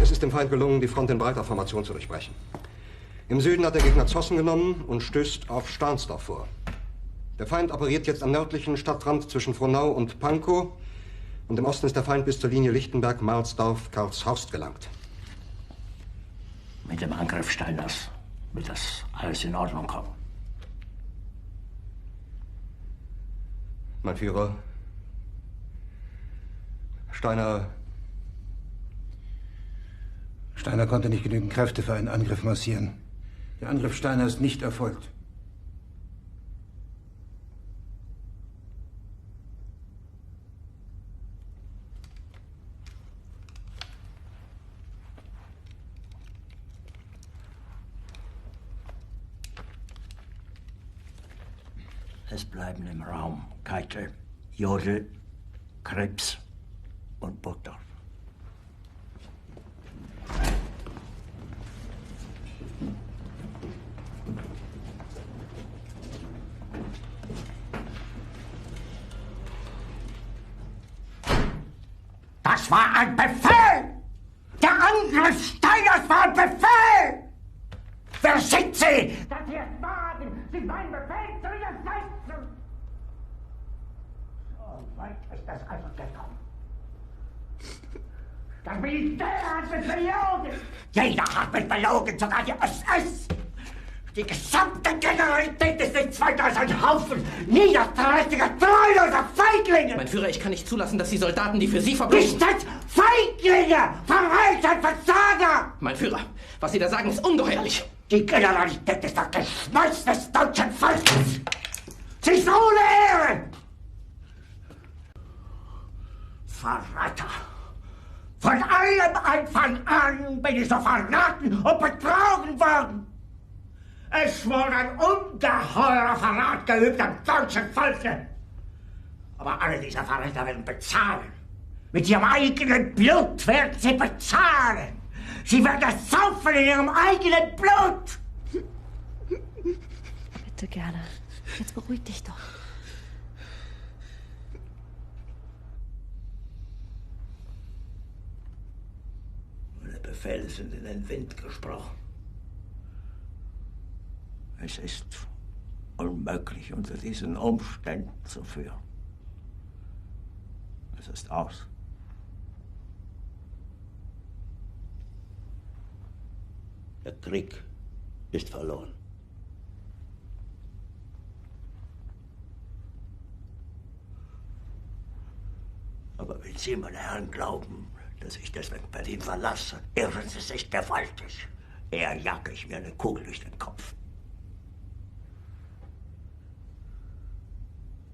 Es ist dem Feind gelungen, die Front in breiter Formation zu durchbrechen. Im Süden hat der Gegner Zossen genommen und stößt auf Stahnsdorf vor. Der Feind operiert jetzt am nördlichen Stadtrand zwischen Frohnau und Pankow. Und im Osten ist der Feind bis zur Linie Lichtenberg-Marsdorf-Karlshorst gelangt. Mit dem Angriff Steiners wird das alles in Ordnung kommen. Mein Führer, Steiner konnte nicht genügend Kräfte für einen Angriff massieren. Der Angriff Steiner ist nicht erfolgt. Es bleiben im Raum Keitel, Jodl, Krebs und Burgdorf. Das war ein Befehl! Der Angriff Steiners war ein Befehl! Wer sind Sie, dass Sie es wagen, sich meinen Befehl zu widersetzen? So weit ist das also gekommen. Das Militär hat mich belogen! Jeder hat mich belogen, sogar die SS! Die gesamte Generalität ist nichts weiter als ein Haufen niederträchtiger, treuloser Feiglinge! Mein Führer, ich kann nicht zulassen, dass die Soldaten, die für Sie verbringen... Nicht als Feiglinge! Verreiter, Versager! Mein Führer, was Sie da sagen, ist ungeheuerlich! Die Generalität ist das Geschmeiß des deutschen Volkes! Sie ist ohne Ehre! Verräter! Von allem Anfang an bin ich so verraten und betrogen worden! Es wurde ein ungeheurer Verrat geübt am deutschen Volke. Aber alle diese Verräter werden bezahlen. Mit ihrem eigenen Blut werden sie bezahlen. Sie werden es saufen in ihrem eigenen Blut. Bitte gerne. Jetzt beruhig dich doch. Meine Befehle sind in den Wind gesprochen. Es ist unmöglich, unter diesen Umständen zu führen. Es ist aus. Der Krieg ist verloren. Aber wenn Sie, meine Herren, glauben, dass ich deswegen Berlin verlasse, irren Sie sich gewaltig. Eher jage ich mir eine Kugel durch den Kopf.